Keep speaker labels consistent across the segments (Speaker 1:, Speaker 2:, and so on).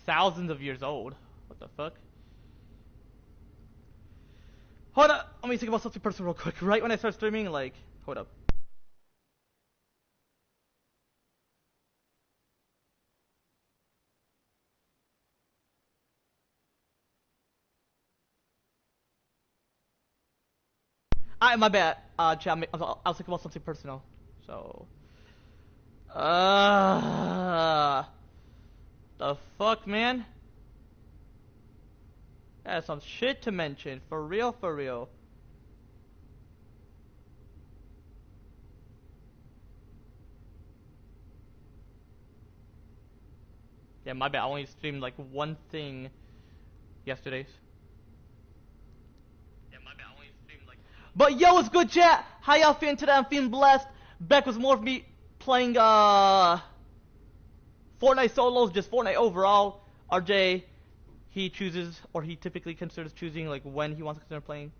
Speaker 1: thousands of years old. What the fuck? Hold up. Let me think about something personal real quick. Right when I start streaming, like, hold up. My bad. Chat, I'll think about something personal. So, the fuck, man? That's some shit to mention. For real, for real. Yeah, my bad. I only streamed like one thing yesterday. But yo, what's good, chat? How y'all feeling today? I'm feeling blessed. Back with more of me playing Fortnite solos, just Fortnite overall. RJ, he chooses, or he typically considers choosing, like, when he wants to consider playing.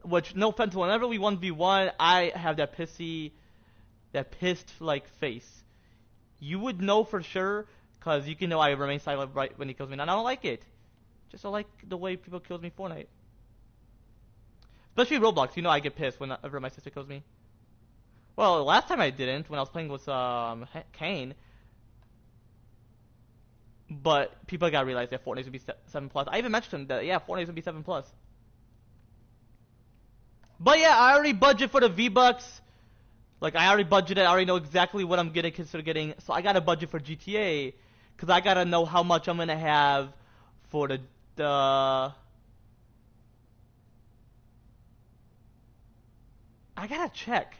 Speaker 1: Which, no offense, whenever we 1v1, I have that pissed, like, face. You would know for sure, because you can know I remain silent right when he kills me. And I don't like it. Just don't like the way people kills me Fortnite. Especially Roblox, you know I get pissed whenever my sister kills me. Well, last time I didn't, when I was playing with Kane. But people gotta realize that Fortnite's gonna be 7+. I even mentioned that, yeah, Fortnite's gonna be 7+. But yeah, I already budgeted for the V-Bucks. Like, I already budgeted, I already know exactly what I'm gonna consider getting. So I got a budget for GTA, because I gotta know how much I'm gonna have for the I gotta check.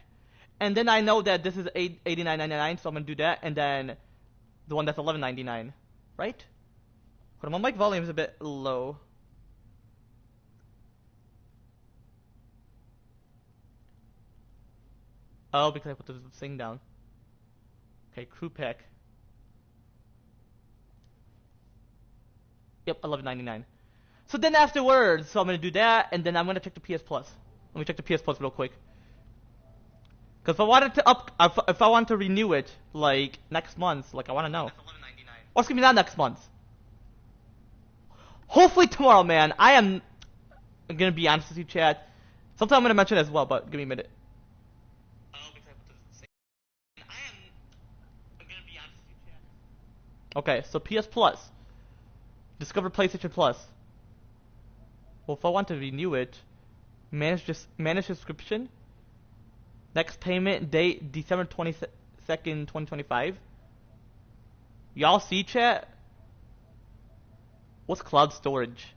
Speaker 1: And then I know that this is $89.99, so I'm gonna do that, and then the one that's $11.99, right? Hold on, my mic volume is a bit low. Oh, because I put this thing down. Okay, crew pack. Yep, $11.99. So then afterwards, so I'm gonna do that, and then I'm gonna check the PS Plus. Let me check the PS Plus real quick. Because if I wanted to if I want to renew it, like, next month, like, I want to know. That's $11.99. Or it's gonna be not next month. Hopefully tomorrow, man. I'm gonna be honest with you, chat. Sometime I'm gonna mention it as well, but give me a minute. Okay, so PS Plus. Discover PlayStation Plus. Well, if I want to renew it, manage subscription. Next payment date December 22nd, 2025. Y'all see, chat? What's cloud storage?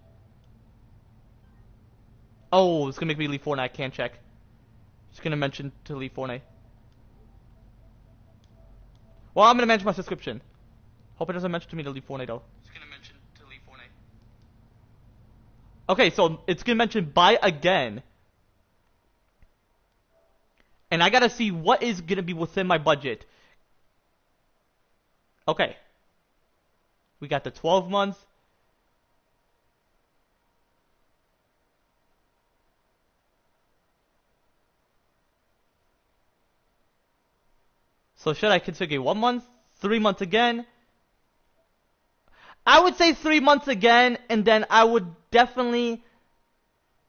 Speaker 1: Oh, it's gonna make me leave Fortnite. I can't check. Just gonna mention to leave Fortnite. Well, I'm gonna mention my subscription. Hope it doesn't mention to me to leave Fortnite though. Just gonna mention to leave Fortnite. Okay, so it's gonna mention buy again. And I gotta see what is gonna be within my budget. Okay. We got the 12 months. So should I consider 1 month? 3 months again? I would say 3 months again, and then I would definitely...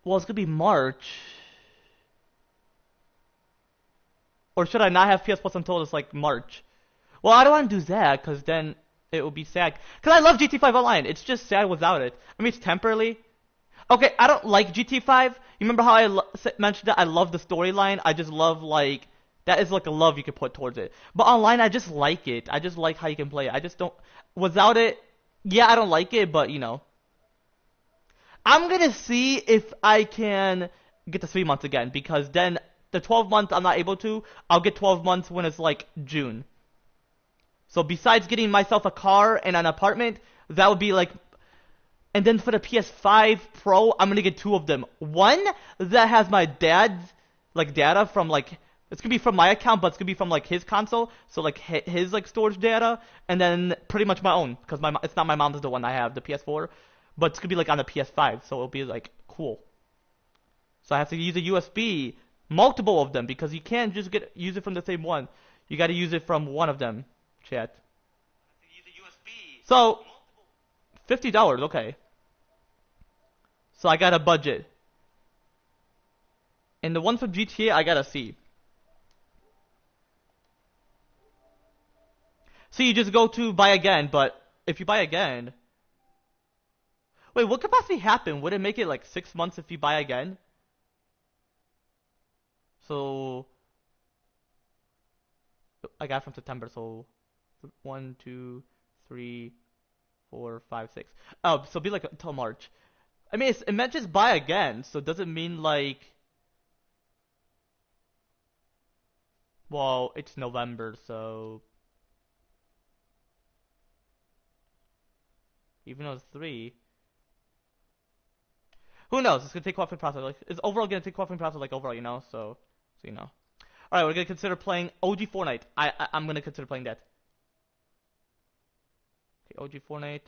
Speaker 1: Well, it's gonna be March. Or should I not have PS Plus until it's like March? Well, I don't want to do that, because then it will be sad. Because I love GT 5 Online. It's just sad without it. I mean, it's temporarily. Okay, I don't like GT 5. You remember how I mentioned that I love the storyline? I just love, like... That is like a love you can put towards it. But online, I just like it. I just like how you can play it. I just don't... Without it... Yeah, I don't like it, but, you know. I'm gonna see if I can get the 3 months again. Because then... The 12 months I'm not able to, I'll get 12 months when it's like June. So besides getting myself a car and an apartment, that would be like... And then for the PS5 Pro, I'm gonna get 2 of them. One that has my dad's like data from like... It's gonna be from my account, but it's gonna be from like his console. So like his like storage data. And then pretty much my own. Because it's not my mom's the one I have, the PS4. But it's gonna be like on the PS5, so it'll be like cool. So I have to use a USB... Multiple of them, because you can't just use it from the same one. You gotta use it from one of them. chat. So, $50, okay. So I got a budget. And the one from GTA, I got a C. So you just go to buy again, but if you buy again... Wait, what could possibly happen? Would it make it like 6 months if you buy again? So... I got from September, so... 1, 2, 3, 4, 5, 6. Oh, so it'll be like until March. I mean, it meant just buy again, so does it mean like... Well, it's November, so... Even though it's 3... Who knows? It's gonna take cooperative process. Like, it's overall gonna take cooperative process, like overall, you know. So you know. All right, we're gonna consider playing OG Fortnite. I'm gonna consider playing that. Okay, OG Fortnite.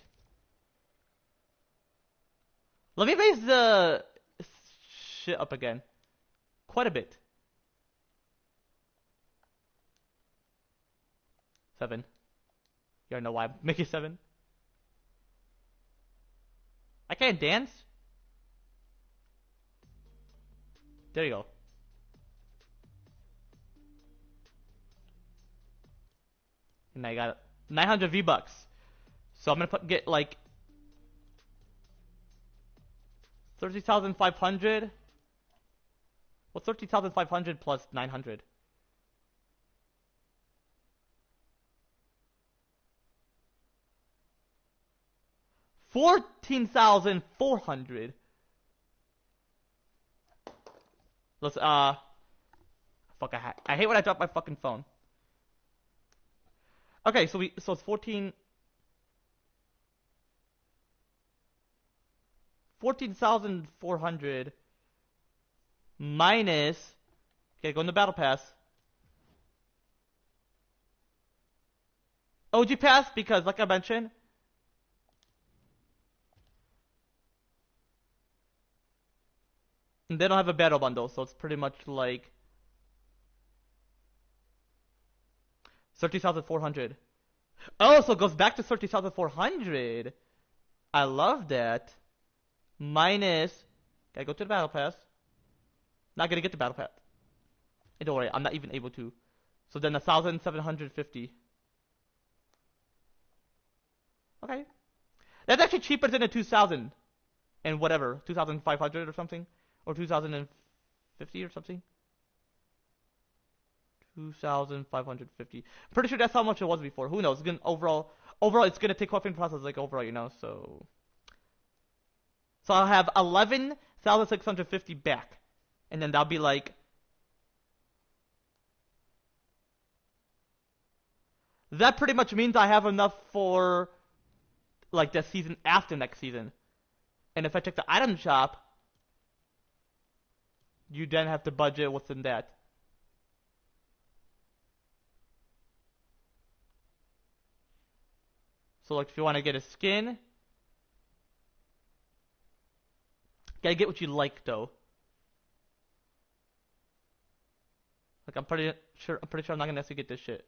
Speaker 1: Let me raise the shit up again, quite a bit. 7. You already know why I'm making 7. I can't dance. There you go. And I got 900 V-Bucks. So I'm gonna get like 30,500. Well, 30,500 plus 900. $14,400. Let's fuck. I hate when I drop my fucking phone. Okay, so it's 14,400 minus. Okay, go in the battle pass. OG pass because, like I mentioned, they don't have a battle bundle, so it's pretty much like 30,400. Oh, so it goes back to 30,400. I love that. Minus. Gotta go to the battle pass. Not gonna get the battle pass. And don't worry, I'm not even able to. So then 1,750. Okay. That's actually cheaper than a 2,000 and whatever, 2,500 or something, or 2,050 or something. 2,550. Pretty sure that's how much it was before. Who knows? It's gonna, overall, it's gonna take cooperative process like overall, you know. So I'll have 11,650 back, and then that'll be like. That pretty much means I have enough for like the season after next season. And if I check the item shop, you then have to budget what's in that. So like if you want to get a skin, gotta get what you like though. Like I'm pretty sure I'm not gonna actually get this shit.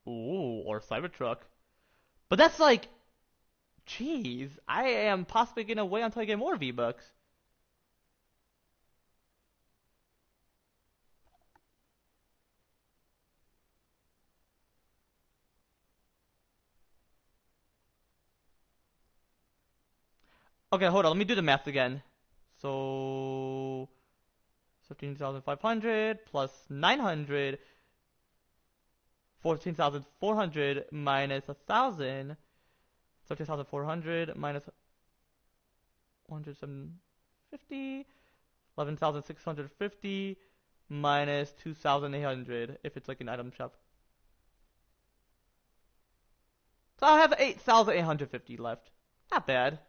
Speaker 1: Ooh, or Cybertruck. But that's like, jeez, I am possibly gonna wait until I get more V-Bucks. Okay, hold on, let me do the math again. So 13,500 plus 900, 14,400 minus 1,000, 13,400 minus 150, 11,650 minus 2,800 if it's like an item shop. So I have 8,850 left. Not bad.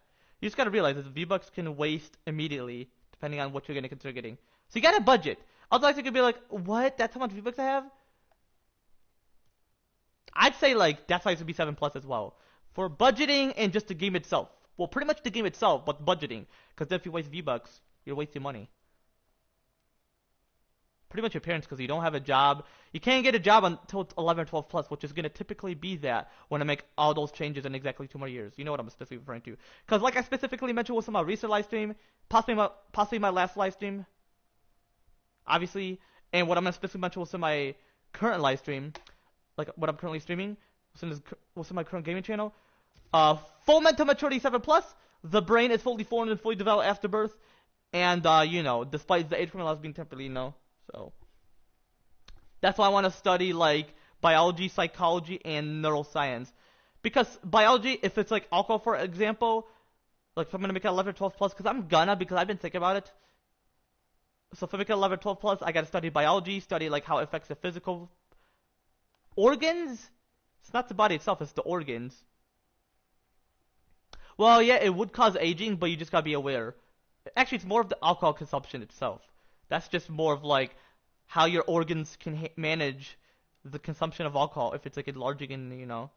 Speaker 1: You just gotta realize that the V-Bucks can waste immediately depending on what you're gonna consider getting. So you gotta budget. Otherwise you could be like, what? That's how much V-Bucks I have? I'd say like that's why it should be 7 plus as well. For budgeting and just the game itself. Well, pretty much the game itself, but budgeting. Because if you waste V-Bucks, you're wasting money. Pretty much your parents, because you don't have a job. You can't get a job until 11 or 12 plus, which is going to typically be that when I make all those changes in exactly 2 more years. You know what I'm specifically referring to. Because like I specifically mentioned with my recent live stream, possibly my last live stream, obviously, and what I'm going to specifically mention with my current live stream, like what I'm currently streaming, within my current gaming channel, full mental maturity 7 plus, the brain is fully formed and fully developed after birth, and you know, despite the age criminals being temporarily, you know. So that's why I want to study like biology, psychology, and neuroscience. Because biology, if it's like alcohol, for example, like if I'm gonna make it 11 or 12 plus, because I've been thinking about it. So if I make it 11 or 12 plus, I gotta study biology, study like how it affects the physical organs. It's not the body itself; it's the organs. Well, yeah, it would cause aging, but you just gotta be aware. Actually, it's more of the alcohol consumption itself. That's just more of like how your organs can manage the consumption of alcohol if it's like enlarging in, you know.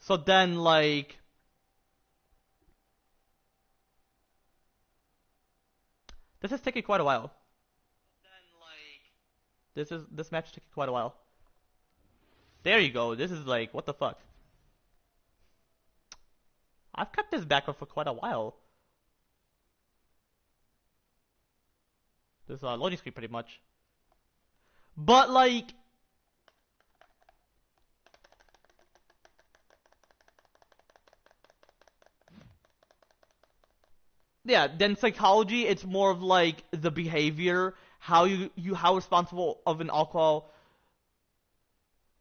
Speaker 1: So then like this is taking quite a while. This match is taking quite a while. There you go. This is like, what the fuck? I've kept this backup for quite a while. This loading screen pretty much. But like, yeah, then psychology, it's more of like the behavior, how how responsible of an alcohol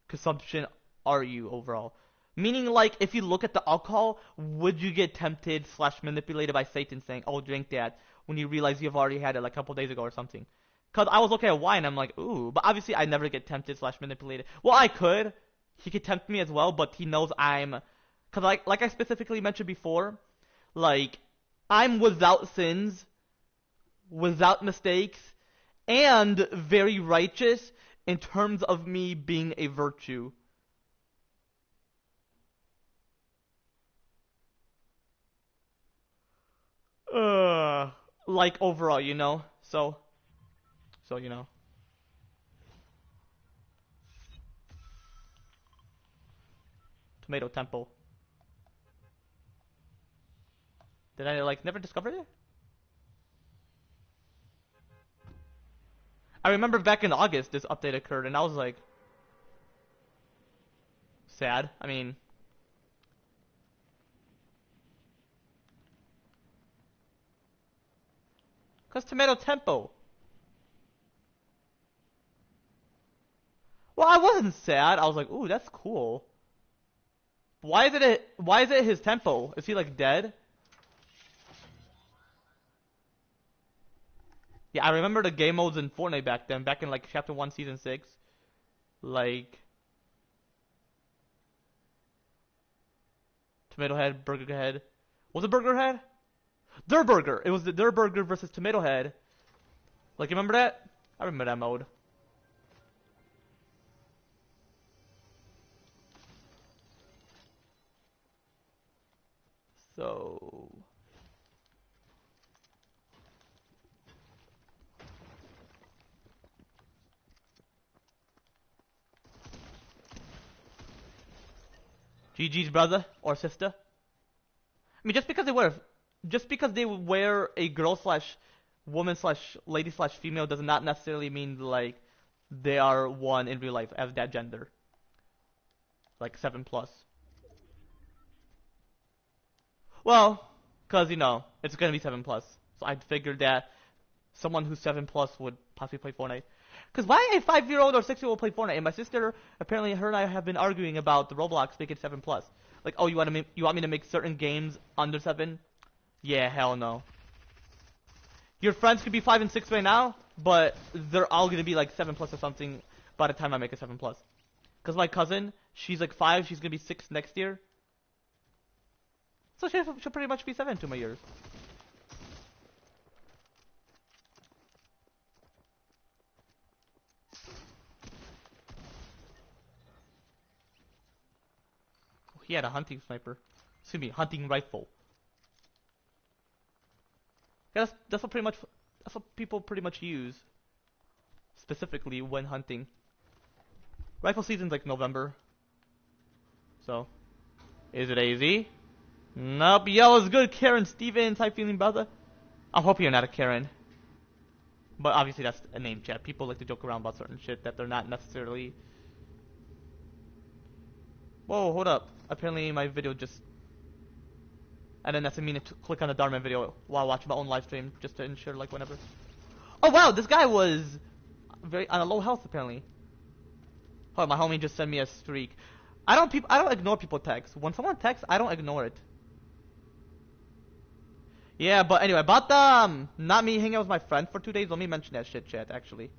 Speaker 1: consumption are you overall? Meaning, like, if you look at the alcohol, would you get tempted / manipulated by Satan saying, "Oh, drink that," when you realize you've already had it like a couple days ago or something? Because I was looking at wine, I'm like, ooh, but obviously I never get tempted / manipulated. Well, I could. He could tempt me as well, but he knows I'm, because like I specifically mentioned before, like I'm without sins, without mistakes, and very righteous in terms of me being a virtue. Like overall, you know. So you know. Tomato Temple. Did I like never discover it? I remember back in August this update occurred, and I was like, sad. I mean, cause Tomato Temple. Well, I wasn't sad. I was like, ooh, that's cool. Why is it his tempo? Is he like dead? Yeah, I remember the game modes in Fortnite back then, back in like Chapter 1, Season 6. Like Tomato Head, Burger Head. Was it Burger Head? Der Burger. It was the Der Burger versus Tomato Head. Like, you remember that? I remember that mode. So GG's brother or sister. I mean, just because they wear a girl / woman / lady / female does not necessarily mean like they are one in real life as that gender. Like 7 plus. Well, cause you know it's gonna be 7 plus, so I figured that someone who's 7 plus would possibly play Fortnite. Cause why a 5-year-old or 6-year-old play Fortnite? And my sister, apparently, her and I have been arguing about the Roblox making 7 plus. Like, oh, you want me to make certain games under 7? Yeah, hell no. Your friends could be 5 and 6 right now, but they're all gonna be like 7 plus or something by the time I make a 7 plus. Cause my cousin, she's like 5, she's gonna be 6 next year. So she'll pretty much be 7 in 2 more years. he had a hunting sniper. Excuse me, hunting rifle. Yeah, that's what pretty much that's what people pretty much use specifically when hunting. Rifle season's like November. So, is it AZ? Nope. Yo, it's good, Karen Stevens. How you feeling, brother? I'm hoping you're not a Karen. But obviously that's a name, chat. People like to joke around about certain shit that they're not necessarily. Whoa, hold up. Apparently my video just. And then that's a mean to click on the Darman video while watching my own live stream just to ensure like whenever. Oh wow, this guy was very on a low health apparently. Oh, my homie just sent me a streak. I don't ignore people text. When someone texts, I don't ignore it. Yeah, but anyway, about the not me hanging out with my friend for 2 days. Let me mention that shit, chat. Actually.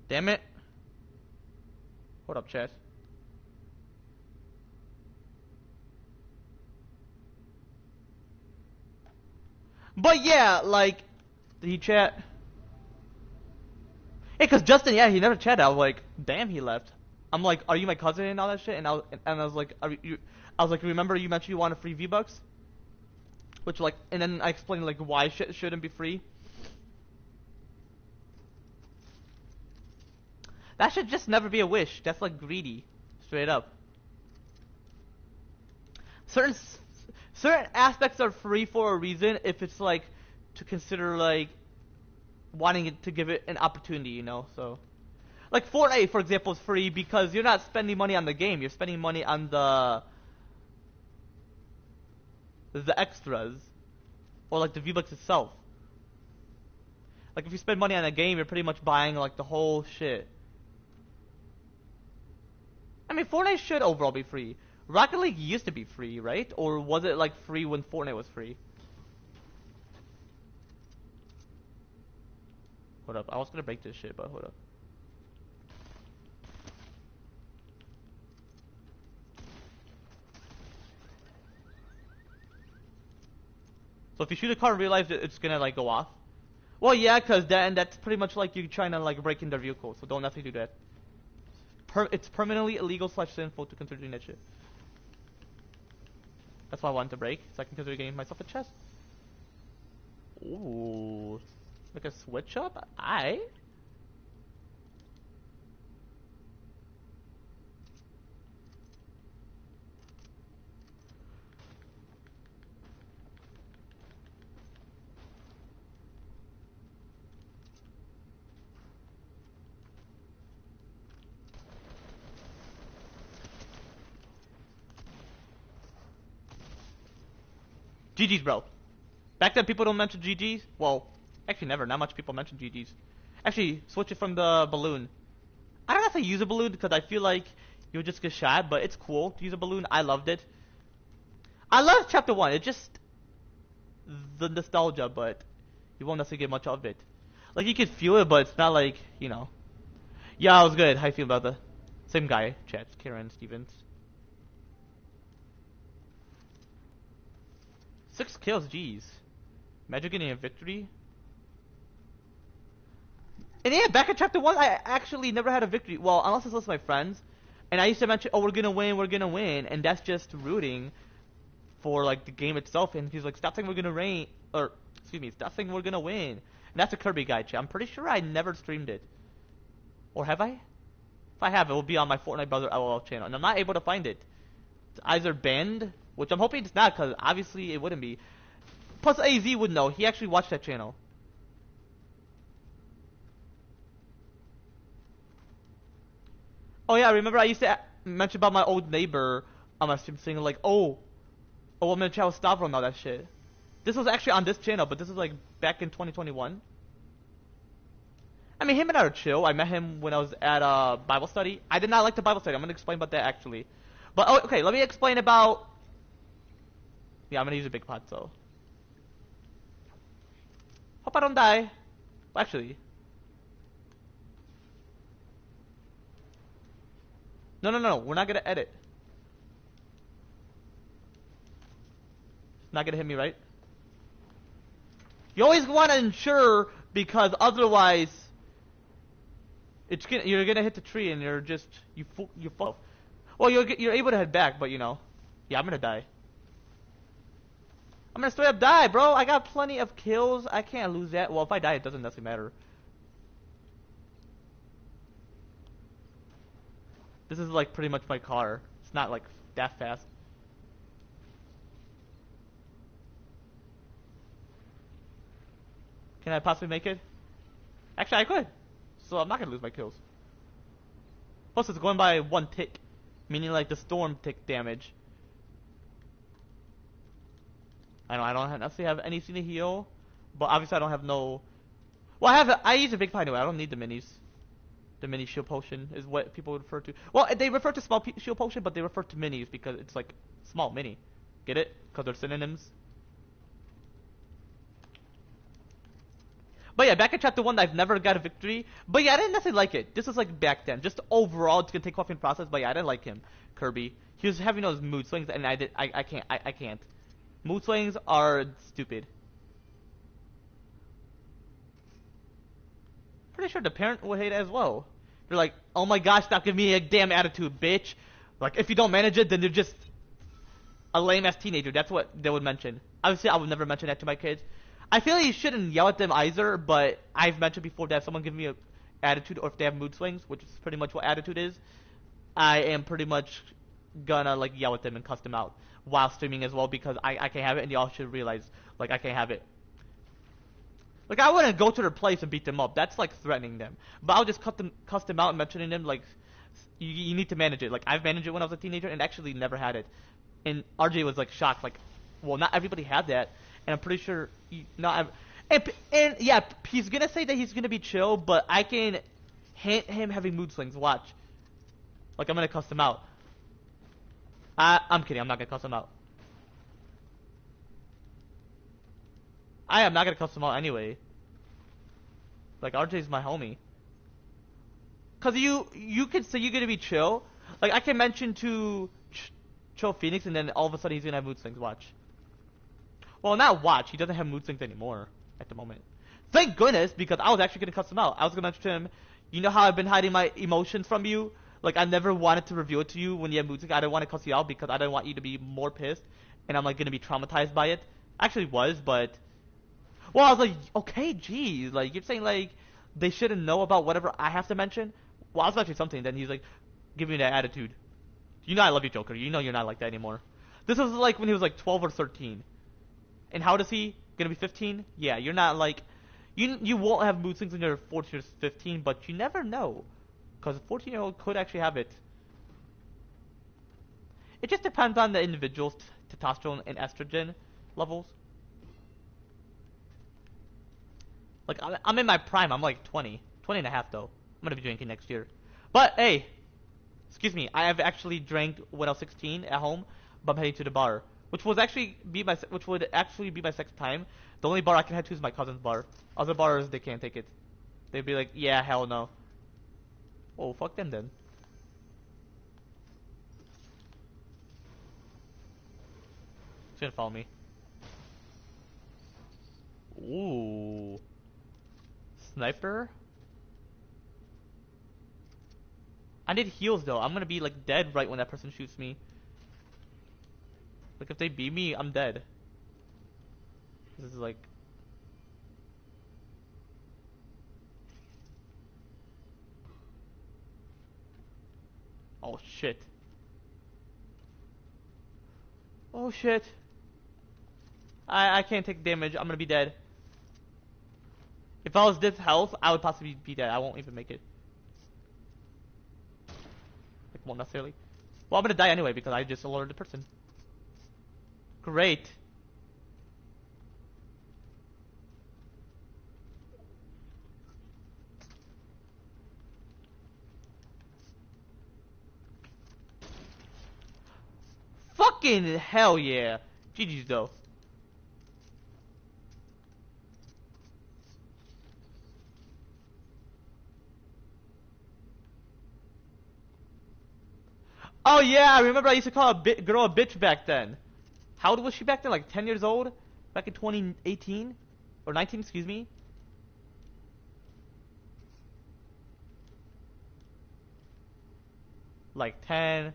Speaker 1: Damn it. Hold up, chat. But yeah, like, did he chat? Hey, cause Justin, yeah, he never chatted. I was like, damn, he left. I'm like, are you my cousin and all that shit? And I was like, I was like, remember you mentioned you wanted free V-Bucks? Which like, and then I explained like why shit shouldn't be free. That should just never be a wish. That's like greedy, straight up. Certain aspects are free for a reason. If it's like to consider like wanting it to give it an opportunity, you know. So, like Fortnite, for example, is free because you're not spending money on the game. You're spending money on the extras, or like the V-Bucks itself. Like if you spend money on a game, you're pretty much buying like the whole shit. I mean, Fortnite should overall be free. Rocket League used to be free, right? Or was it like free when Fortnite was free? Hold up, I was gonna break this shit, but hold up. So if you shoot a car in real life, it's gonna like go off. Well, yeah, cause then that's pretty much like you trying to like break in their vehicle. So don't definitely do that. It's permanently illegal / sinful to consider doing that shit. That's why I wanted to break, so I can consider getting myself a chest. Ooh, like a switch up? GG's, bro. Back then, people don't mention GG's. Well, actually, never. Not much people mention GG's. Actually, switch it from the balloon. I don't have to use a balloon because I feel like you'll just get shot, but it's cool to use a balloon. I loved it. I loved Chapter 1. It's just the nostalgia, but you won't necessarily get much of it. Like, you can feel it, but it's not like, you know. Yeah, I was good. How you feel about the same guy? Chat, Karen Stevens. 6 kills, jeez. Imagine getting a victory. And yeah, back in Chapter 1, I actually never had a victory. Well, unless it's with my friends. And I used to mention, oh, we're gonna win. And that's just rooting for, like, the game itself. And he's like, stop saying we're gonna rain. Or, excuse me, stop saying we're gonna win. And that's a Kirby guy, chat. I'm pretty sure I never streamed it. Or have I? If I have, it will be on my Fortnite Brother LOL channel. And I'm not able to find it. It's either banned, which I'm hoping it's not, because obviously it wouldn't be. Plus, AZ would know. He actually watched that channel. Oh yeah, I remember I used to mention about my old neighbor on my stream saying like, oh, I'm gonna try with Stavro and all that shit. This was actually on this channel, but this is like back in 2021. I mean, him and I are chill. I met him when I was at a Bible study. I did not like the Bible study. I'm gonna explain about that actually. But oh, okay, let me explain about. Yeah, I'm gonna use a big pot, so. Hope I don't die. Well, actually. No, we're not gonna edit. not gonna hit me, right? You always want to ensure because otherwise, you're gonna hit the tree and you're just you fall. Well, you're able to head back, but you know, yeah, I'm gonna die. I'm gonna straight up die, bro. I got plenty of kills. I can't lose that. Well, if I die, it doesn't necessarily matter. This is like pretty much my car. It's not like that fast. Can I possibly make it? Actually, I could. So I'm not gonna lose my kills. Plus, it's going by 1 tick, meaning like the storm tick damage. I don't necessarily have anything to heal, but obviously I don't have no. Well, I use a big pot anyway. I don't need the minis. The mini shield potion is what people refer to. Well, they refer to small shield potion, but they refer to minis because it's like small mini. Get it? Because they're synonyms. But yeah, back in chapter 1, I've never got a victory. But yeah, I didn't necessarily like it. This is like back then. Just overall, it's gonna take off in process. But yeah, I didn't like him, Kirby. He was having those mood swings, and I can't. Mood swings are stupid. Pretty sure the parent would hate it as well. They're like, oh my gosh, stop giving me a damn attitude, bitch. Like, if you don't manage it, then you're just a lame-ass teenager. That's what they would mention. Obviously, I would never mention that to my kids. I feel like you shouldn't yell at them either, but I've mentioned before that if someone gives me an attitude or if they have mood swings, which is pretty much what attitude is, I am pretty much gonna, like, yell at them and cuss them out while streaming as well because I can't have it, and y'all should realize, like, I can't have it. Like, I wouldn't go to their place and beat them up. That's, like, threatening them. But I'll just cuss them out and mentioning them, like, you need to manage it. Like, I've managed it when I was a teenager and actually never had it. And RJ was, like, shocked. Like, well, not everybody had that. And I'm pretty sure not. And yeah, he's gonna say that he's gonna be chill, but I can hint him having mood swings. Watch. Like, I'm gonna cuss him out. I'm kidding. I'm not gonna cuss him out. I am not gonna cuss him out anyway. Like, RJ's my homie. Cause you could say you're gonna be chill. Like, I can mention to chill Phoenix, and then all of a sudden he's gonna have mood swings. Watch. Well, not watch. He doesn't have mood swings anymore at the moment. Thank goodness, because I was actually gonna cuss him out. I was gonna mention to him, you know how I've been hiding my emotions from you? Like, I never wanted to reveal it to you when you have mood swings. I didn't want to cuss you out because I didn't want you to be more pissed, and I'm like gonna be traumatized by it. Actually was, but well, I was like, okay, geez, like you're saying like they shouldn't know about whatever I have to mention. Well, I was mentioning something, then he's like, give me that attitude. You know I love you, Joker. You know you're not like that anymore. This was like when he was like 12 or 13. And how old is he? Gonna be 15? Yeah, you're not like you won't have mood swings when you're 14 or 15, but you never know, because a 14-year-old could actually have it. It just depends on the individual's testosterone and estrogen levels. Like, I'm in my prime. I'm like 20 and a half though. I'm gonna be drinking next year. But hey, excuse me, I have actually drank when I was 16 at home, but I'm heading to the bar. Which would actually be my second time. The only bar I can head to is my cousin's bar. Other bars, they can't take it. They'd be like, yeah, hell no. Oh, fuck them then. He's gonna follow me. Ooh. Sniper? I need heals though. I'm gonna be like dead right when that person shoots me. Like, if they beat me, I'm dead. This is like... Oh, shit. Oh, shit. I can't take damage. I'm gonna be dead. If I was this health, I would possibly be dead. I won't even make it. Like, won't necessarily. Well, I'm gonna die anyway because I just alerted the person. Great. Fucking hell yeah. GG's though. Oh yeah, I remember I used to call a girl a bitch back then. How old was she back then? Like 10 years old? Back in 2018? Or 19, excuse me? Like 10,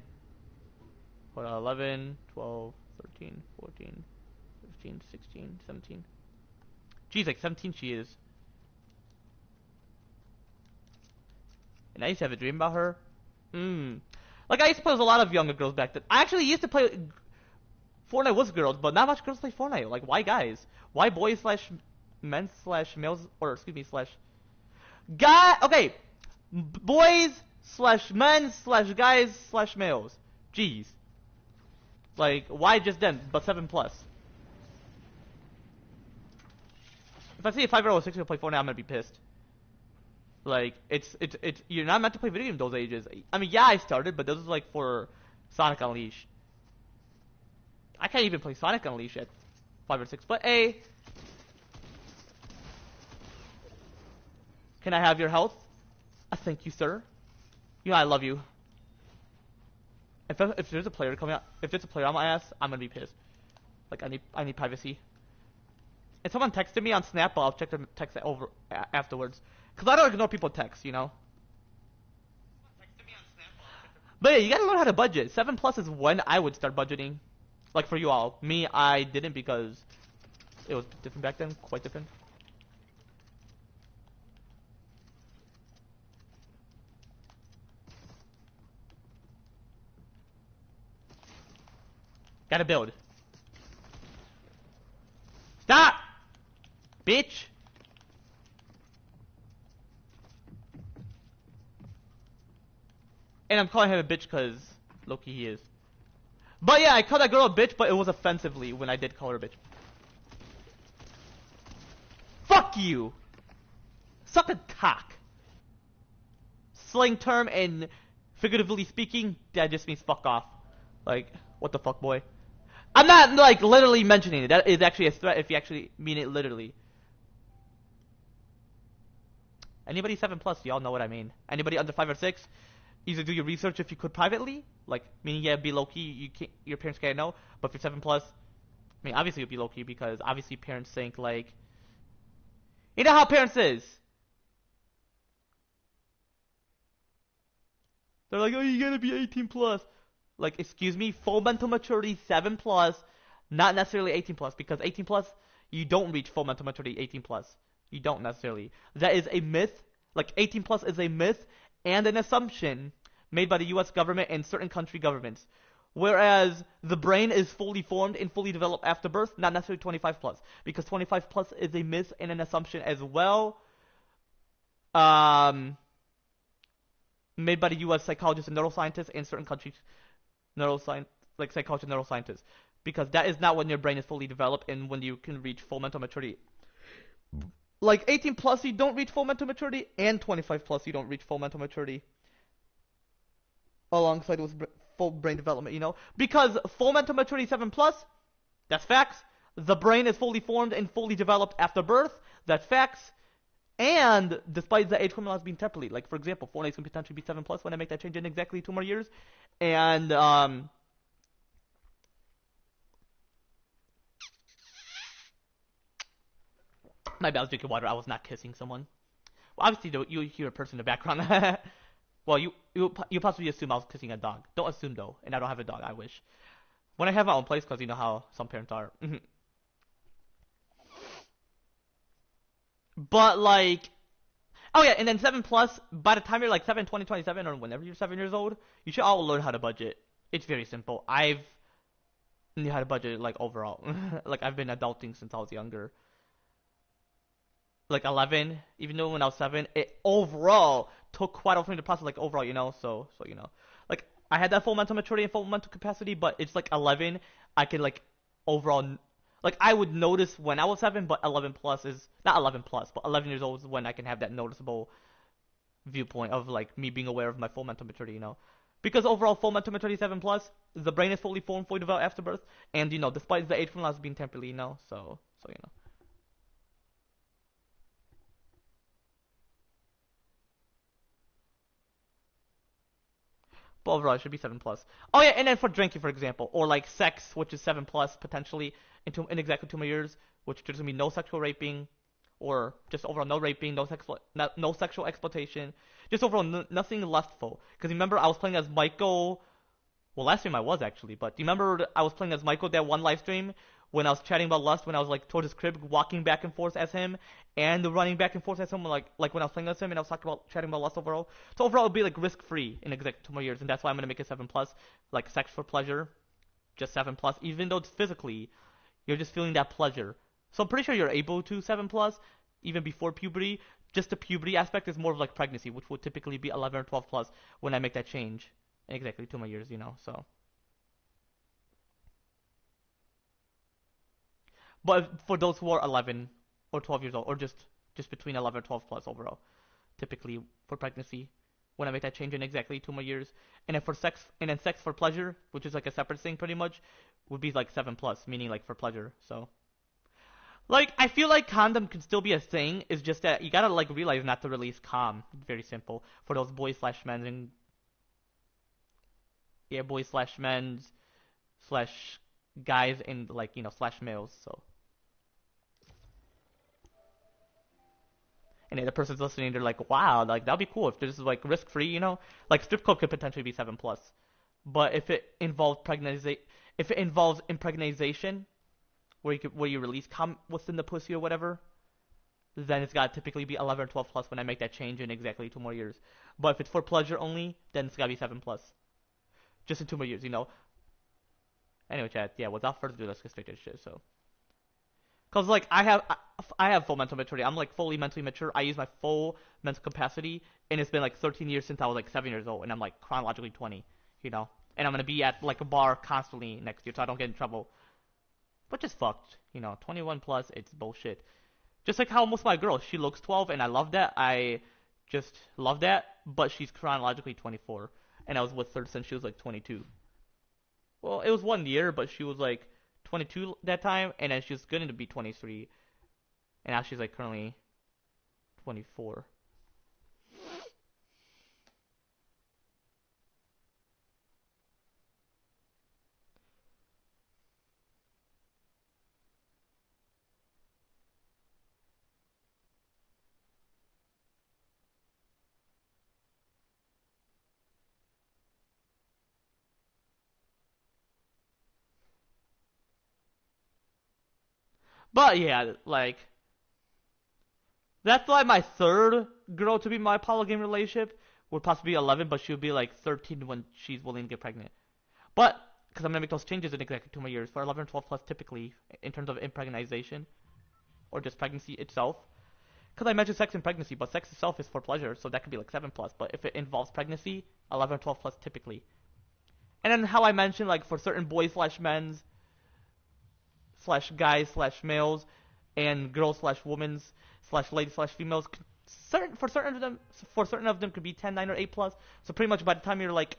Speaker 1: hold on, 11, 12, 13, 14, 15, 16, 17. Geez, like 17 she is. And I used to have a dream about her. Like, I used to play with a lot of younger girls back then. I actually used to play Fortnite with girls, but not much girls play Fortnite. Like, why guys? Why boys slash men slash males, or excuse me, slash guy? Okay, boys slash men slash guys slash males. Jeez. Like, why just them? But 7 plus. If I see a 5-year-old or 6-year-old play Fortnite, I'm gonna be pissed. Like, it's you're not meant to play video games those ages. I mean, yeah, I started, but this was like for Sonic Unleashed. I can't even play Sonic Unleashed at 5 or 6. But hey, can I have your health? Thank you, sir. You know I love you. If there's a player coming out, if there's a player on my ass, I'm gonna be pissed. Like, I need privacy. And someone texted me on Snap, but I'll check the text over afterwards. Cause I don't ignore people text, you know. But yeah, you gotta learn how to budget. 7 plus is when I would start budgeting. Like for you all. Me, I didn't because it was different back then, quite different. Gotta build. Stop! Bitch! And I'm calling him a bitch because Loki he is. But yeah, I called that girl a bitch, but it was offensively when I did call her a bitch. Fuck you! Suck a cock. Slang term and figuratively speaking, that just means fuck off. Like, what the fuck, boy? I'm not, like, literally mentioning it. That is actually a threat if you actually mean it literally. Anybody 7 plus, y'all know what I mean. Anybody under 5 or 6, either do your research if you could privately, like, meaning, yeah, be low-key, you can't, your parents can't know, but if you're 7 plus, I mean, obviously you'll be low-key because obviously parents think, like, you know how parents is. They're like, oh, you gotta be 18 plus. Like, excuse me, full mental maturity 7 plus, not necessarily 18 plus, because 18 plus, you don't reach full mental maturity 18 plus. You don't necessarily. That is a myth. Like, 18 plus is a myth and an assumption made by the US government and certain country governments. Whereas the brain is fully formed and fully developed after birth, not necessarily 25 plus. Because 25 plus is a myth and an assumption as well. Made by the US psychologists and neuroscientists and certain countries neuroscience, like psychologists and neuroscientists. Because that is not when your brain is fully developed and when you can reach full mental maturity. Like 18 plus, you don't reach full mental maturity, and 25 plus, you don't reach full mental maturity. Alongside with full brain development, you know? Because full mental maturity 7 plus, that's facts. The brain is fully formed and fully developed after birth, that's facts. And despite the age criminals being temporarily, like for example, Fortnite can potentially be 7 plus when I make that change in exactly 2 more years. And my bad, I was drinking water. I was not kissing someone. Well, obviously, you hear a person in the background. Well, you possibly assume I was kissing a dog. Don't assume though, and I don't have a dog. I wish. When I have my own place, because you know how some parents are. But like, oh yeah, and then 7 plus. By the time you're like 7, 20, 27, or whenever you're 7 years old, you should all learn how to budget. It's very simple. I've knew how to budget like overall. Like I've been adulting since I was younger. Like 11, even though when I was 7, it overall took quite a while for me to process, like overall, you know, so you know, like I had that full mental maturity and full mental capacity, but it's like 11, I could like overall, like I would notice when I was 7, but 11 plus is not 11 plus, but 11 years old is when I can have that noticeable viewpoint of like me being aware of my full mental maturity, you know, because overall full mental maturity 7 plus, the brain is fully formed, fully developed after birth, and you know, despite the age from last being temporarily, you know, so you know. But overall, it should be 7 plus. Oh yeah, and then for drinking, for example, or like sex, which is 7 plus potentially in exactly 2 more years, which there's gonna be no sexual raping, or just overall no raping, no sexual exploitation, just overall nothing lustful. Because remember, I was playing as Michael. Well, last stream I was actually, but do you remember I was playing as Michael that one live stream when I was chatting about lust, when I was like towards his crib, walking back and forth as him, and running back and forth as him, like when I was playing as him, and I was talking about chatting about lust overall. So overall, it'll be like risk free in exactly 2 more years, and that's why I'm gonna make it 7 plus, like sex for pleasure, just 7 plus, even though it's physically, you're just feeling that pleasure. So I'm pretty sure you're able to 7 plus even before puberty. Just the puberty aspect is more of like pregnancy, which would typically be 11 or 12 plus when I make that change in exactly 2 more years, you know. So. But for those who are 11 or 12 years old, or just between 11 or 12 plus overall, typically for pregnancy, when I make that change in exactly 2 more years, and then for sex, and then sex for pleasure, which is like a separate thing pretty much, would be like 7 plus, meaning like for pleasure. So, like, I feel like condom can still be a thing. It's just that you gotta like realize not to release com. Very simple for those boys slash men and yeah, boys slash men's slash guys and like slash males. So. And the person's listening, they're like, wow, like that'd be cool if this is like risk free, you know? Like strip club could potentially be 7 plus. But if it involves impregnation, where you release what's in the pussy or whatever, then it's gotta typically be 11 or 12 plus when I make that change in exactly 2 more years. But if it's for pleasure only, then it's gotta be 7 plus. Just in 2 more years, you know? Anyway, chat, yeah, without further ado, let's get straight to the shit, so. Cause like I have full mental maturity. I'm like fully mentally mature. I use my full mental capacity, and it's been like 13 years since I was like 7 years old, and I'm like chronologically 20, you know. And I'm gonna be at like a bar constantly next year, so I don't get in trouble. But just fucked, you know. 21 plus, it's bullshit. Just like how most of my girls, she looks 12, and I love that. I just love that. But she's chronologically 24, and I was with her since she was like 22. Well, it was 1 year, but she was like 22 that time, and then she was going to be 23, and now she's like currently 24. But yeah, like that's why my third girl to be my polygamy relationship would possibly be 11, but she would be like 13 when she's willing to get pregnant. But because I'm gonna make those changes in exactly 2 more years for 11 and 12 plus typically in terms of impregnation or just pregnancy itself. Because I mentioned sex and pregnancy, but sex itself is for pleasure, so that could be like 7 plus. But if it involves pregnancy, 11 or 12 plus typically. And then how I mentioned like for certain boys slash men's slash guys slash males and girls slash women's slash ladies slash females. Certain of them could be 10, 9, or 8 plus. So pretty much by the time you're like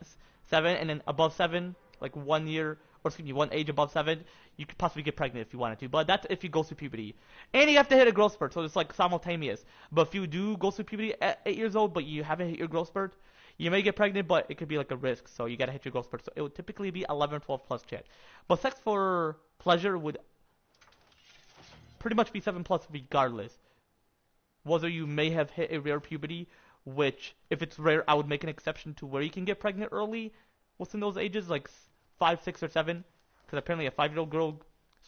Speaker 1: 7 and then above 7, like 1 year or excuse me, one age above 7, you could possibly get pregnant if you wanted to. But that's if you go through puberty, and you have to hit a growth spurt, so it's like simultaneous. But if you do go through puberty at 8 years old, but you haven't hit your growth spurt, you may get pregnant, but it could be like a risk. So you gotta hit your growth spurt. So it would typically be 11 or 12 plus chat. But sex for pleasure would pretty much be 7 plus regardless. Whether you may have hit a rare puberty, which if it's rare, I would make an exception to where you can get pregnant early within those ages, like 5, 6, or 7. Because apparently a 5-year-old girl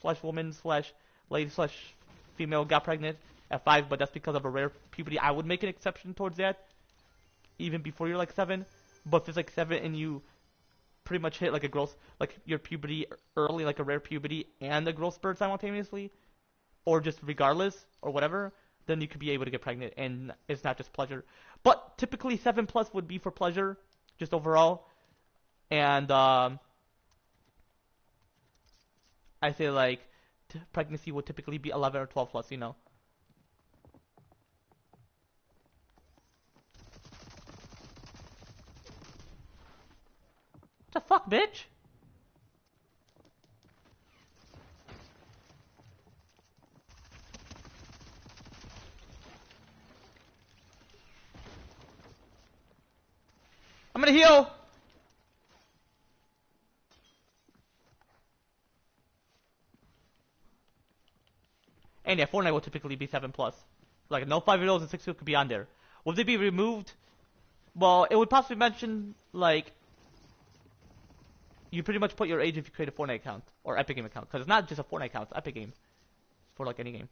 Speaker 1: slash woman slash lady slash female got pregnant at 5, but that's because of a rare puberty. I would make an exception towards that, even before you're like 7. But if it's like 7 and you pretty much hit like a growth, like your puberty early, like a rare puberty and a growth spurt simultaneously, or just regardless or whatever, then you could be able to get pregnant, and it's not just pleasure. But typically 7 plus would be for pleasure, just overall. And I say like pregnancy would typically be 11 or 12 plus, you know. What the fuck, bitch? I'm gonna heal. And yeah, Fortnite will typically be 7 plus. Like no 5-year-olds and 6-year-olds could be on there. Would they be removed? Well, it would possibly mention like you pretty much put your age if you create a Fortnite account or Epic Game account, because it's not just a Fortnite account, it's Epic Game. It's for like any game.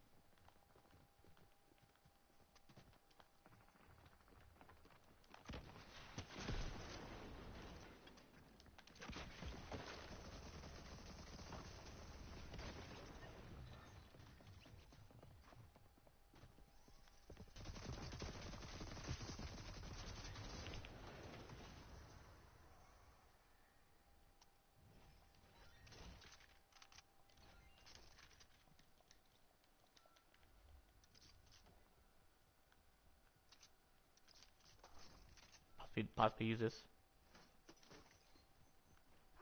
Speaker 1: Possibly use this.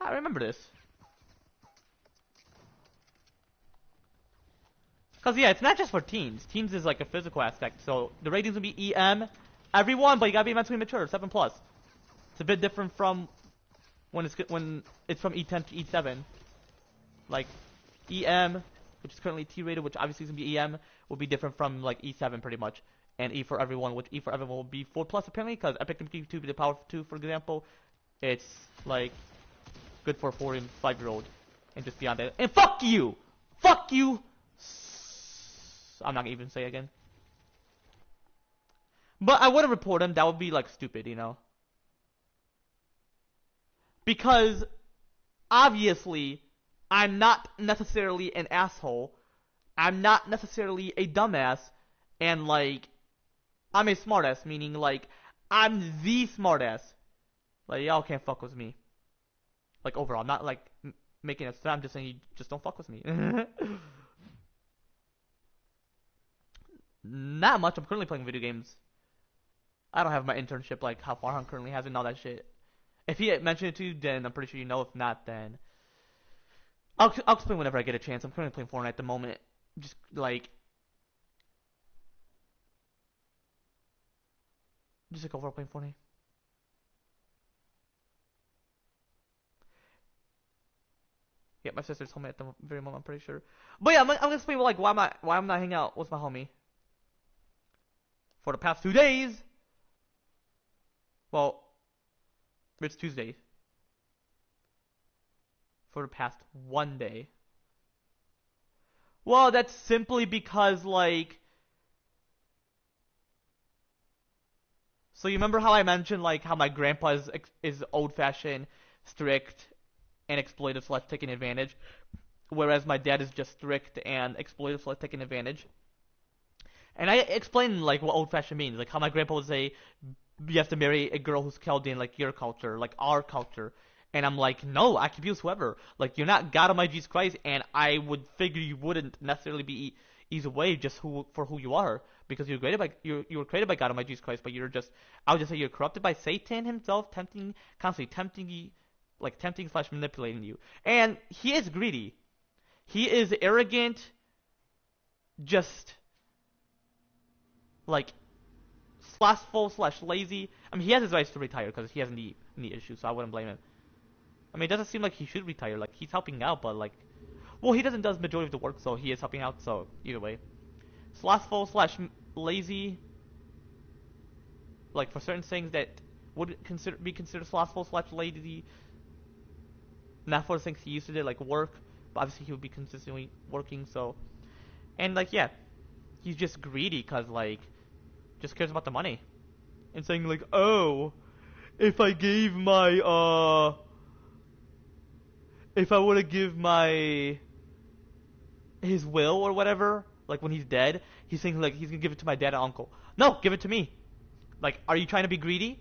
Speaker 1: I remember this. Because, yeah, it's not just for teens. Teens is like a physical aspect. So the ratings will be EM, everyone, but you gotta be mentally mature, 7 plus. It's a bit different from when it's from E10 to E7. Like, EM, which is currently T rated, which obviously is gonna be EM, will be different from like E7 pretty much. And E for everyone, which E for everyone will be 4 plus apparently, because Epic can give 2 to the power of 2, for example. It's like good for a 4 and 5-year-old. And just beyond that. And fuck you! Fuck you! I'm not gonna even say again. But I wouldn't report him. That would be like stupid, you know? Because obviously I'm not necessarily an asshole. I'm not necessarily a dumbass. And like I'm a smartass, meaning like I'm the smartass. Like y'all can't fuck with me. Like overall, not like making it. I'm just saying you just don't fuck with me. Not much. I'm currently playing video games. I don't have my internship, like how Farhan currently has it and all that shit. If he mentioned it to you, then I'm pretty sure you know. If not, then I'll explain whenever I get a chance. I'm currently playing Fortnite at the moment. Just like overall playing Fortnite. Yeah, my sister told me at the very moment. I'm pretty sure. But yeah, I'm gonna explain like why I'm not hanging out with my homie for the past 2 days. Well, it's Tuesday. For the past 1 day. Well, that's simply because, like... So you remember how I mentioned, like, how my grandpa is old-fashioned, strict, and exploitive / taking advantage? Whereas my dad is just strict and exploitive / taking advantage. And I explained, like, what old-fashioned means. Like, how my grandpa would say, you have to marry a girl who's Chaldean, like your culture, like our culture. And I'm like, no, I can be with whoever. Like, you're not God Almighty Jesus Christ, and I would figure you wouldn't necessarily be eased away just for who you are, because you were created by God Almighty Jesus Christ, but you're just, I would just say you're corrupted by Satan himself, constantly tempting you, like tempting / manipulating you. And he is greedy. He is arrogant, just like slothful / lazy. I mean, he has his rights to retire because he has knee issues, so I wouldn't blame him. I mean, it doesn't seem like he should retire. Like, he's helping out, but like, well, he doesn't does majority of the work, so he is helping out. So either way, slothful / lazy. Like for certain things that would be considered slothful / lazy. Not for the things he used to do, like work, but obviously he would be consistently working. So, and like yeah, he's just greedy because like just cares about the money and saying like, oh, if I gave my if I were to give his will or whatever, like when he's dead, he's saying like he's gonna give it to my dad and uncle. No, give it to me. Like, are you trying to be greedy?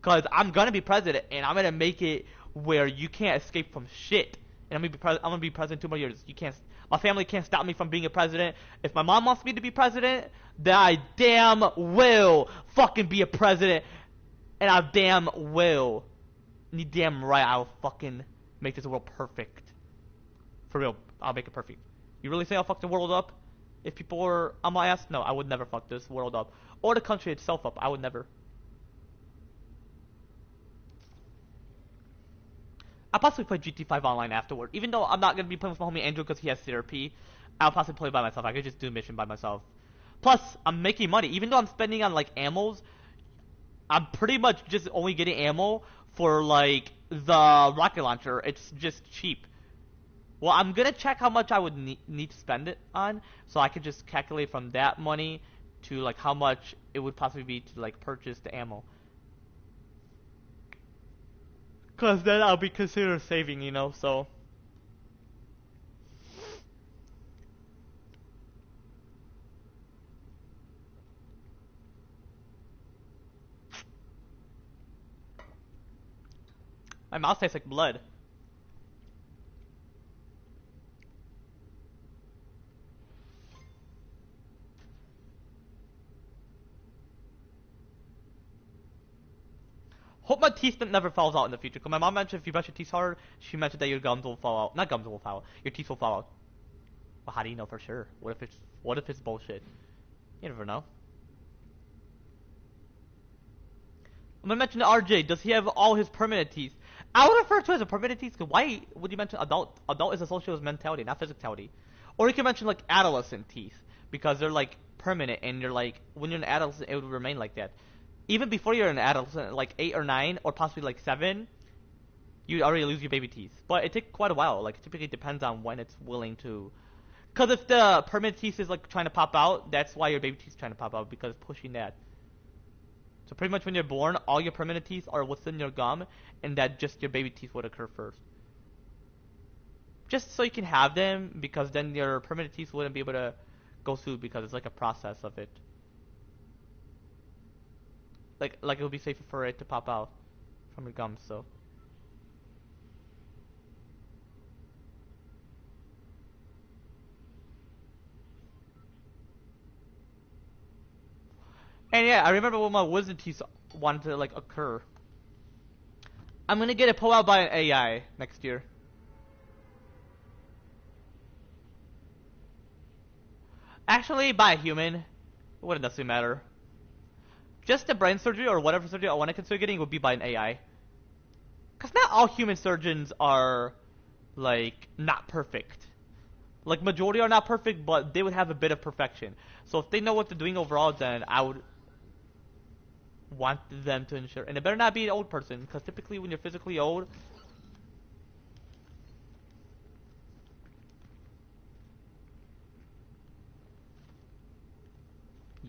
Speaker 1: Cause I'm gonna be president and I'm gonna make it where you can't escape from shit. And I'm gonna be president 2 more years. My family can't stop me from being a president. If my mom wants me to be president, then I damn will fucking be a president. And I damn will. And you damn right I'll fucking make this world perfect. For real, I'll make it perfect. You really think I'll fuck the world up? If people were on my ass? No, I would never fuck this world up. Or the country itself up. I would never. I'll possibly play GT5 online afterward. Even though I'm not gonna be playing with my homie Andrew because he has therapy, I'll possibly play by myself. I could just do a mission by myself. Plus, I'm making money. Even though I'm spending on like ammos, I'm pretty much just only getting ammo for like the rocket launcher. It's just cheap. Well, I'm gonna check how much I would need to spend it on, so I could just calculate from that money to like how much it would possibly be to like purchase the ammo. Cause then I'll be considered saving, you know. So my mouth tastes like blood. Hope my teeth never falls out in the future. Cause my mom mentioned if you brush your teeth hard, she mentioned that your gums will fall out. Not gums will fall out. Your teeth will fall out. Well, how do you know for sure? What if it's bullshit? You never know. I'm gonna mention RJ. Does he have all his permanent teeth? I would refer to it as a permanent teeth. Cause why would you mention adult? Adult is associated with mentality, not physicality. Or you can mention like adolescent teeth because they're like permanent, and you're like when you're an adolescent, it would remain like that. Even before you're an adolescent, like 8 or 9, or possibly like 7, you already lose your baby teeth. But it takes quite a while. Like, it typically depends on when it's willing to. Because if the permanent teeth is like trying to pop out, that's why your baby teeth is trying to pop out, because it's pushing that. So pretty much when you're born, all your permanent teeth are within your gum, and that just your baby teeth would occur first. Just so you can have them, because then your permanent teeth wouldn't be able to go through, because it's like a process of it. Like it would be safer for it to pop out from your gums, so. And yeah, I remember when my wisdom teeth wanted to like occur. I'm gonna get it pulled out by an AI next year. Actually, by a human, it wouldn't necessarily matter. Just the brain surgery or whatever surgery I want to consider getting would be by an AI. Because not all human surgeons are, like, not perfect. Like, majority are not perfect, but they would have a bit of perfection. So if they know what they're doing overall, then I would want them to ensure. And it better not be an old person, because typically when you're physically old...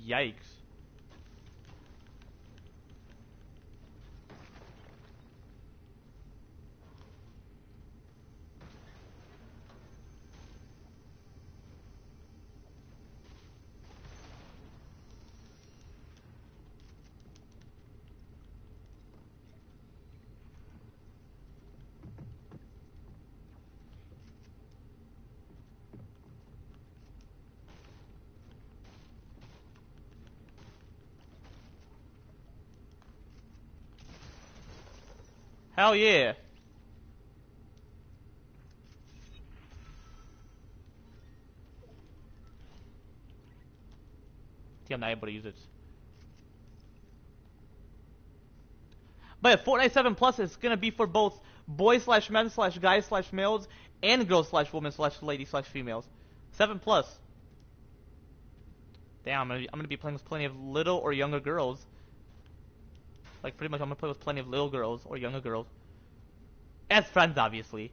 Speaker 1: Yikes. Hell yeah. See, I'm not able to use it. But yeah, Fortnite 7 Plus is gonna be for both boys slash men slash guys slash males and girls slash women slash ladies slash females. 7 Plus. Damn, I'm gonna be playing with plenty of little or younger girls. Like pretty much, I'm gonna play with plenty of little girls or younger girls. As friends, obviously.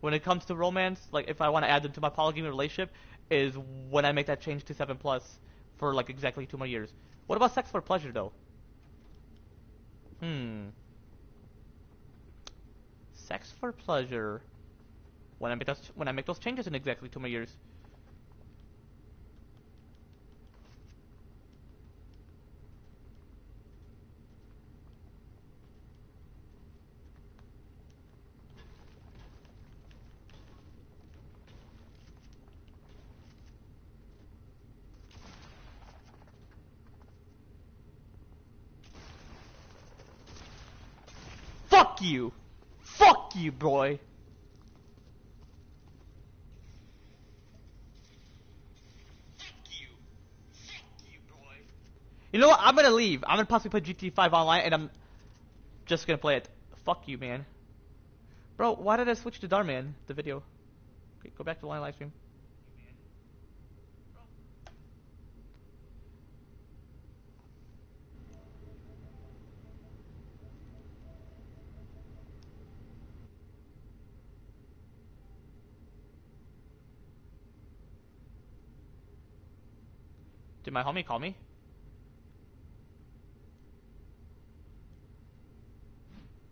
Speaker 1: When it comes to romance, like if I want to add them to my polygamy relationship, is when I make that change to 7 Plus for like exactly 2 more years. What about sex for pleasure though? Sex for pleasure. When I make those changes in exactly 2 more years. Fuck you! Fuck you, boy! You know what? I'm gonna leave. I'm gonna possibly play GT5 online, and I'm just gonna play it. Fuck you, man. Bro, why did I switch to Darman, the video? Okay, go back to the live stream. Did my homie call me?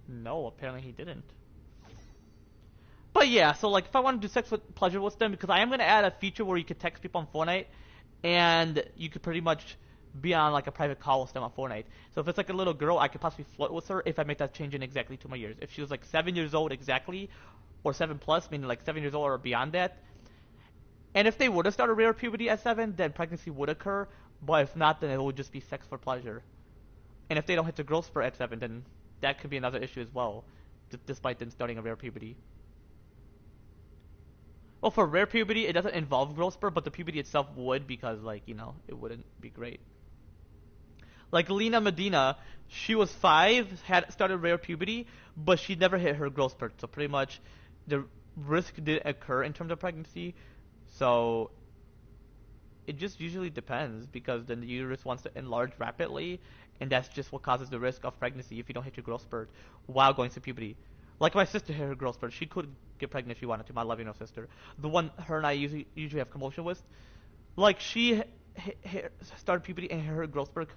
Speaker 1: No, apparently he didn't. But yeah, so like if I want to do sex with pleasure with them, because I am gonna add a feature where you could text people on Fortnite, and you could pretty much be on like a private call with them on Fortnite. So if it's like a little girl, I could possibly flirt with her if I make that change in exactly 2 more years. If she was like 7 years old exactly, or 7 plus, meaning like 7 years old or beyond that. And if they were to start a rare puberty at 7, then pregnancy would occur. But if not, then it would just be sex for pleasure. And if they don't hit the growth spurt at 7, then that could be another issue as well, despite them starting a rare puberty. Well, for rare puberty, it doesn't involve growth spurt, but the puberty itself would, because, like, you know, it wouldn't be great. Like Lena Medina, she was 5, had started rare puberty, but she never hit her growth spurt. So pretty much, the risk did occur in terms of pregnancy. So it just usually depends, because then the uterus wants to enlarge rapidly, and that's just what causes the risk of pregnancy if you don't hit your growth spurt while going through puberty. Like my sister hit her growth spurt. She could get pregnant if she wanted to, my loving sister. The one her and I usually have commotion with. Like she started puberty and hit her growth spurt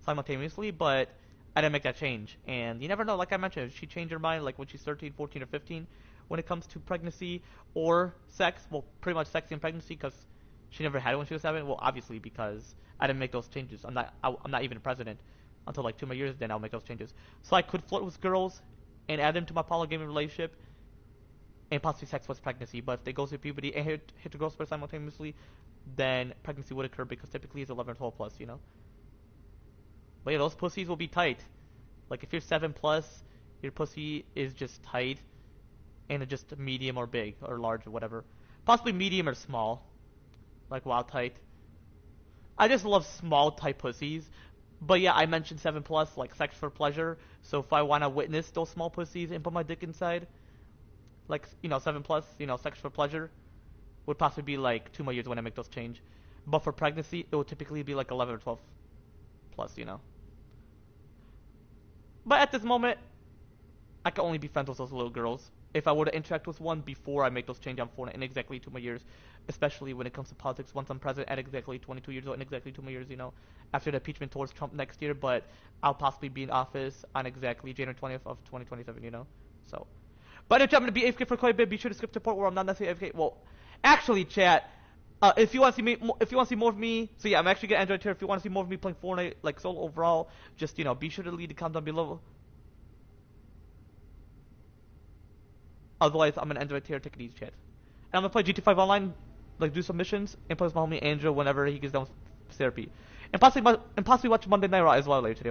Speaker 1: simultaneously, but I didn't make that change. And you never know, like I mentioned, she changed her mind like when she's 13, 14, or 15 when it comes to pregnancy or sex. Well, pretty much sex and pregnancy, because she never had it when she was 7. Well, obviously because I didn't make those changes. I'm not even president until like 2 more years. Then I'll make those changes. So I could flirt with girls and add them to my polygamy relationship, and possibly sex with pregnancy. But if they go through puberty and hit the growth spurt simultaneously, then pregnancy would occur, because typically it's 11 or 12 plus, you know. But yeah, those pussies will be tight. Like if you're 7 plus, your pussy is just tight, and it's just medium or big or large or whatever. Possibly medium or small, like wild tight. I just love small tight pussies. But yeah, I mentioned 7 plus, like sex for pleasure. So if I want to witness those small pussies and put my dick inside, like, you know, 7 plus, you know, sex for pleasure, would possibly be like 2 more years when I make those change. But for pregnancy, it would typically be like 11 or 12 plus, you know. But at this moment, I can only be friends with those little girls. If I were to interact with one before I make those changes on Fortnite in exactly 2 more years, especially when it comes to politics, once I'm president at exactly 22 years old, in exactly 2 more years, you know, after the impeachment towards Trump next year, but I'll possibly be in office on exactly January 20th of 2027, you know, so. But if I'm going to be AFK for quite a bit, be sure to skip the part where I'm not necessarily AFK. Well, actually, chat, if you want to see me, if you want to see more of me, so yeah, I'm actually gonna Android here. If you want to see more of me playing Fortnite, like solo overall, just, you know, be sure to leave the comment down below. Otherwise, I'm gonna end right here. Take it easy, chat. And I'm gonna play GT5 online, like do some missions, and play with my homie Andrew whenever he gets done with therapy, and possibly watch Monday Night Raw as well later today.